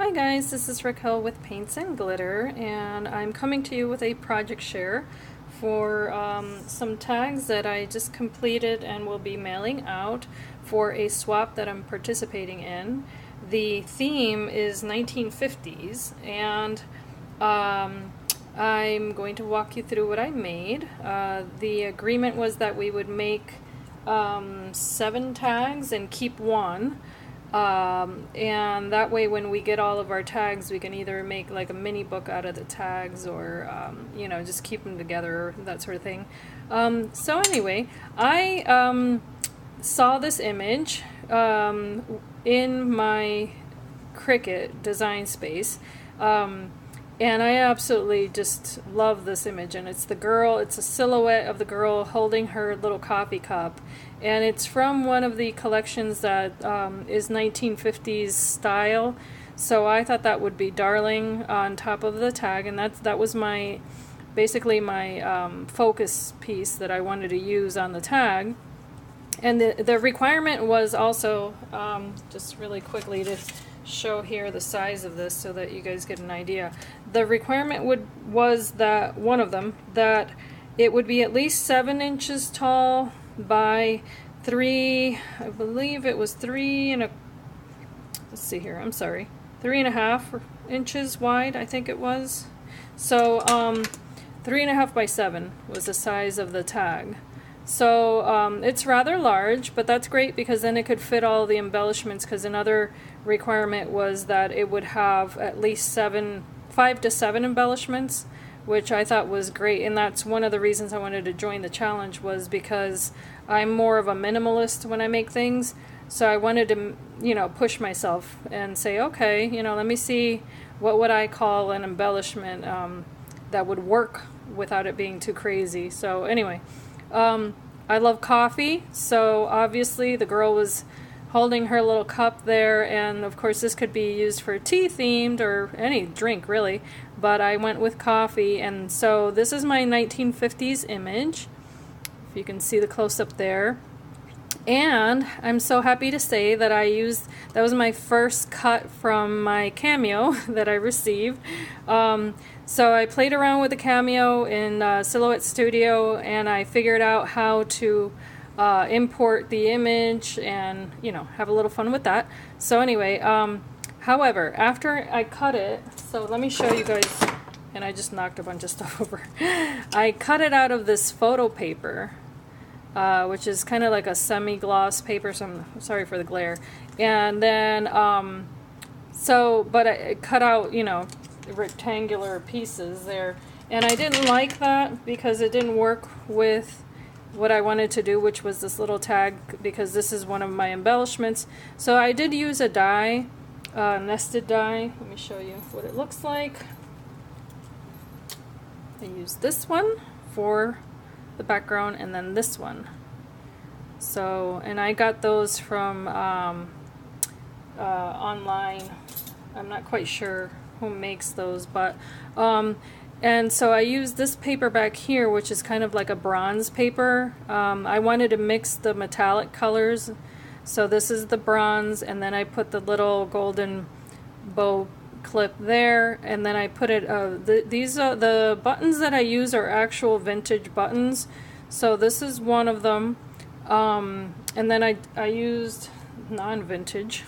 Hi guys, this is Raquel with Paints and Glitter, and I'm coming to you with a project share for some tags that I just completed and will be mailing out for a swap that I'm participating in. The theme is 1950s, and I'm going to walk you through what I made. The agreement was that we would make 7 tags and keep one. And that way when we get all of our tags, we can either make like a mini book out of the tags or, you know, just keep them together, that sort of thing. So anyway, I saw this image in my Cricut design space. And I absolutely just love this image, and it's it's a silhouette of the girl holding her little coffee cup, and it's from one of the collections that is 1950s style, so I thought that would be darling on top of the tag, and that was basically my focus piece that I wanted to use on the tag. And the requirement was also, just really quickly to show here the size of this so that you guys get an idea. The requirement was that one of them, that it would be at least 7 inches tall by 3, I believe it was 3 let's see here, I'm sorry, 3.5 inches wide, I think it was. So 3.5 by 7 was the size of the tag. So it's rather large, but that's great because then it could fit all the embellishments, because another requirement was that it would have at least 5 to 7 embellishments, which I thought was great, and that's one of the reasons I wanted to join the challenge, was because I'm more of a minimalist when I make things, so I wanted to, you know, push myself and say, okay, you know, let me see what would I call an embellishment that would work without it being too crazy. So anyway, I love coffee, so obviously the girl was holding her little cup there, and of course this could be used for tea themed or any drink really, but I went with coffee. And so this is my 1950s image, if you can see the close-up there. And I'm so happy to say that that was my first cut from my Cameo that I received. So I played around with the Cameo in Silhouette Studio, and I figured out how to import the image and, you know, have a little fun with that. So anyway, however, after I cut it, so let me show you guys, and I just knocked a bunch of stuff over. I cut it out of this photo paper, which is kind of like a semi-gloss paper, so I'm sorry for the glare. And then, but I cut out, you know, rectangular pieces there, and I didn't like that because it didn't work with what I wanted to do, which was this little tag, because this is one of my embellishments. So I did use a die, nested die. Let me show you what it looks like. I used this one for the background, and then this one. So, and I got those from online. I'm not quite sure who makes those, but and so I used this paper back here, which is kind of like a bronze paper. I wanted to mix the metallic colors, so this is the bronze, and then I put the little golden bow clip there, and then I put it, these are the buttons that I use are actual vintage buttons, so this is one of them. And then I used non-vintage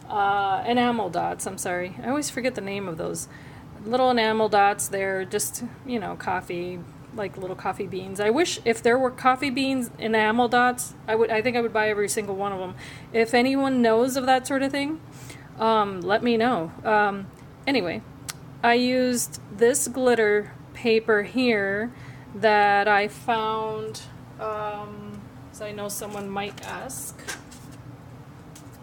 enamel dots. I'm sorry, I always forget the name of those little enamel dots. They're just, you know, coffee, like little coffee beans. I wish if there were coffee beans enamel dots, I think I would buy every single one of them. If anyone knows of that sort of thing, let me know. Anyway, I used this glitter paper here that I found, so I know someone might ask.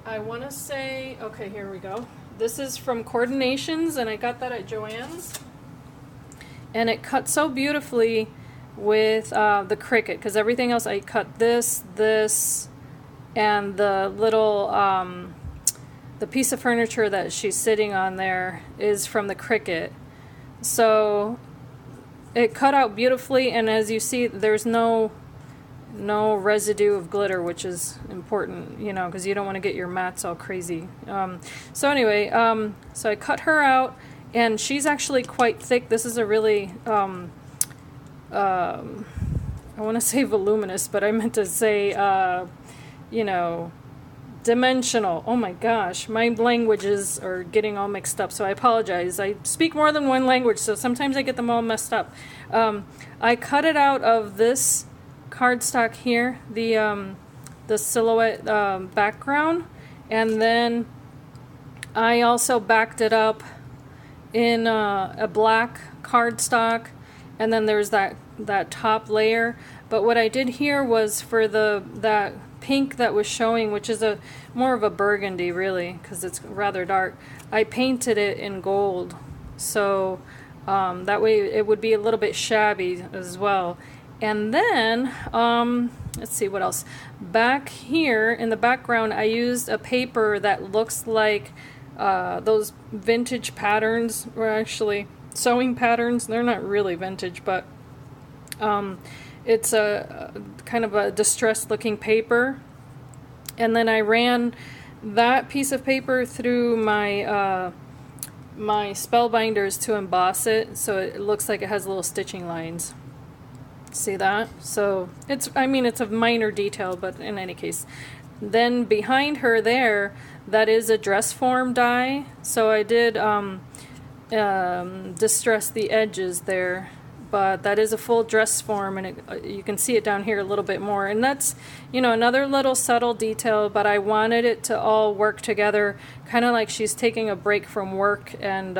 I want to say, okay, here we go. This is from Coordinations, and I got that at Joann's. And it cut so beautifully with the Cricut, because everything else I cut this, and the little, the piece of furniture that she's sitting on there is from the Cricut. So it cut out beautifully, and as you see, there's no no residue of glitter, which is important, you know, because you don't want to get your mats all crazy. So anyway, so I cut her out, and she's actually quite thick. This is a really, I want to say voluminous, but I meant to say, you know, dimensional. Oh my gosh, my languages are getting all mixed up, so I apologize. I speak more than one language, so sometimes I get them all messed up. I cut it out of this cardstock here, the silhouette background, and then I also backed it up in a black cardstock, and then there's that top layer. But what I did here was for that pink that was showing, which is more of a burgundy really, because it's rather dark, I painted it in gold, so that way it would be a little bit shabby as well. And then let's see what else. Back here in the background, I used a paper that looks like those vintage patterns, or actually sewing patterns. They're not really vintage, but it's a kind of a distressed looking paper. And then I ran that piece of paper through my my spellbinders to emboss it, so it looks like it has little stitching lines. See that? So it's, I mean, it's a minor detail, but in any case. Then behind her there, that is a dress form die, so I did distress the edges there, but that is a full dress form, and you can see it down here a little bit more, and that's, you know, another little subtle detail, but I wanted it to all work together, kind of like she's taking a break from work, and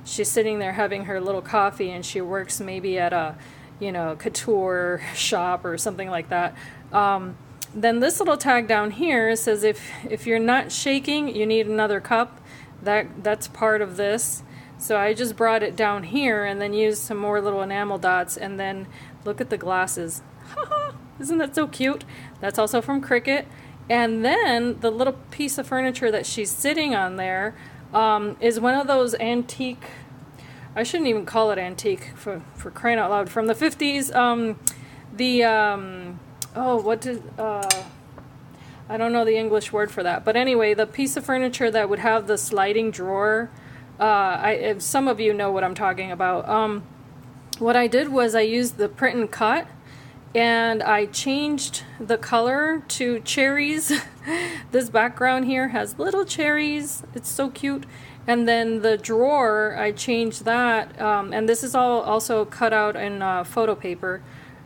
she's sitting there having her little coffee, and she works maybe at a, you know, couture shop or something like that. Then this little tag down here says if you're not shaking, you need another cup. That's part of this. So I just brought it down here and then used some more little enamel dots, and then look at the glasses. Isn't that so cute? That's also from Cricut. And then the little piece of furniture that she's sitting on there is one of those antique, I shouldn't even call it antique, for crying out loud, from the 50s. I don't know the English word for that, but anyway, the piece of furniture that would have the sliding drawer. If some of you know what I'm talking about. What I did was I used the print and cut, and I changed the color to cherries. This background here has little cherries. It's so cute. And then the drawer, I changed that, and this is all also cut out in photo paper.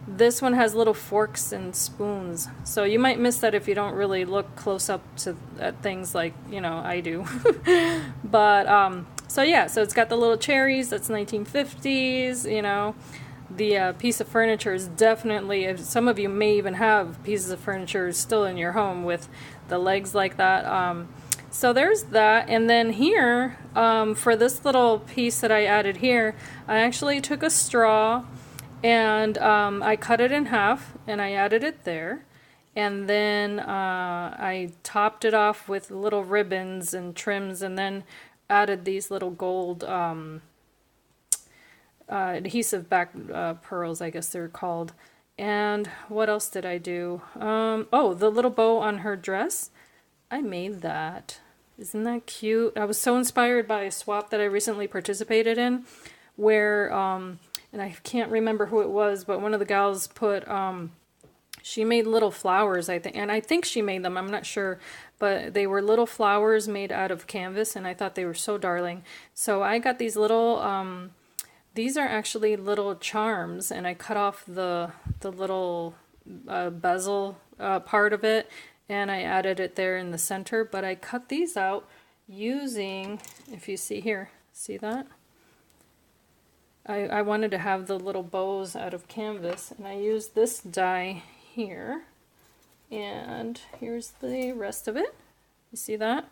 This one has little forks and spoons, so you might miss that if you don't really look close up at things like, you know, I do. But so yeah, so it's got the little cherries. That's 1950s, you know. The piece of furniture is definitely, some of you may even have pieces of furniture still in your home with the legs like that. So there's that. And then here, for this little piece that I added here, I actually took a straw and I cut it in half and I added it there. And then I topped it off with little ribbons and trims, and then added these little gold adhesive back pearls, I guess they're called. And what else did I do? Oh, the little bow on her dress. I made that. Isn't that cute? I was so inspired by a swap that I recently participated in, where, and I can't remember who it was, but one of the gals put, she made little flowers, I think, and I think she made them, I'm not sure, but they were little flowers made out of canvas, and I thought they were so darling. So I got these little, these are actually little charms, and I cut off the little bezel part of it, and I added it there in the center, but I cut these out using, if you see here, see that? I wanted to have the little bows out of canvas, and I used this die here, and here's the rest of it. You see that?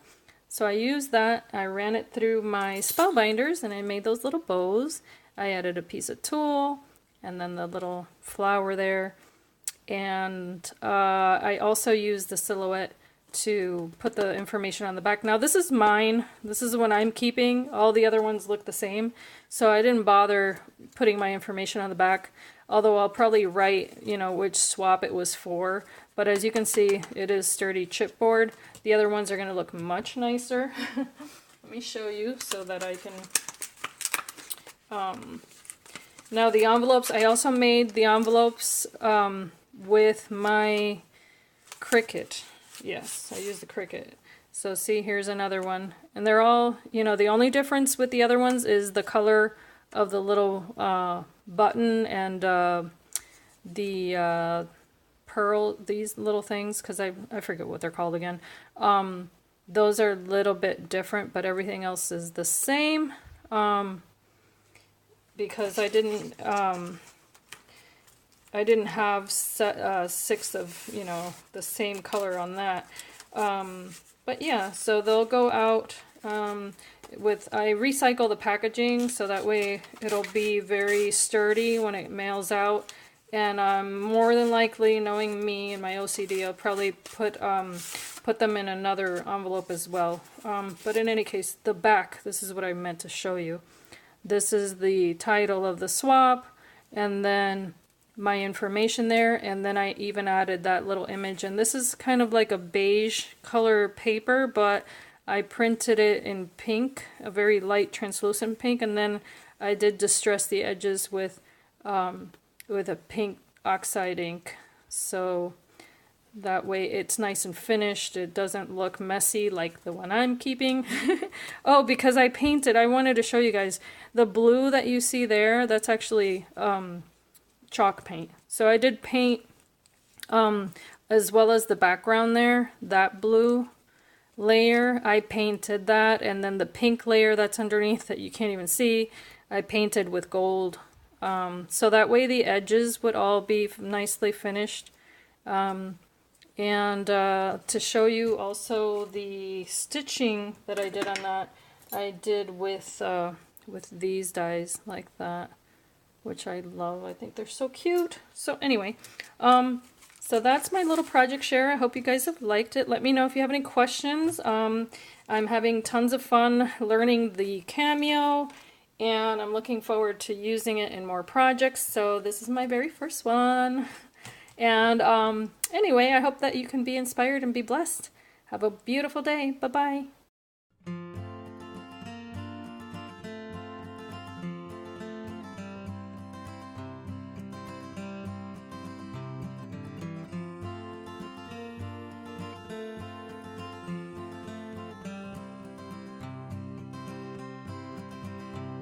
So I used that, I ran it through my spellbinders, and I made those little bows. I added a piece of tulle, and then the little flower there, and I also used the silhouette to put the information on the back. Now this is mine, this is the one I'm keeping, all the other ones look the same, so I didn't bother putting my information on the back. although I'll probably write, you know, which swap it was for. But as you can see, it is sturdy chipboard. The other ones are going to look much nicer. Let me show you so that I can... now the envelopes, I also made the envelopes with my Cricut. Yes, I used the Cricut. So see, here's another one. And they're all, you know, the only difference with the other ones is the color of the little button and the pearl, these little things, because I forget what they're called again. Those are a little bit different, but everything else is the same. Because I didn't have 6 of, you know, the same color on that. But yeah, so they'll go out with, I recycle the packaging so that way it'll be very sturdy when it mails out. And more than likely, knowing me and my OCD, I'll probably put them in another envelope as well. But in any case, the back, this is what I meant to show you. This is the title of the swap, and then my information there, and then I even added that little image. And this is kind of like a beige color paper, but I printed it in pink, a very light translucent pink, and then I did distress the edges with a pink oxide ink, so that way it's nice and finished. It doesn't look messy like the one I'm keeping. Oh, because I painted, I wanted to show you guys, the blue that you see there, that's actually chalk paint. So I did paint as well as the background there, that blue layer, I painted that, and then the pink layer that's underneath that you can't even see, I painted with gold. So that way the edges would all be nicely finished. And to show you also the stitching that I did on that, I did with these dies like that, which I love. I think they're so cute. So anyway, so that's my little project share. I hope you guys have liked it. Let me know if you have any questions. I'm having tons of fun learning the Cameo, and I'm looking forward to using it in more projects. So this is my very first one. And anyway, I hope that you can be inspired and be blessed. Have a beautiful day. Bye-bye.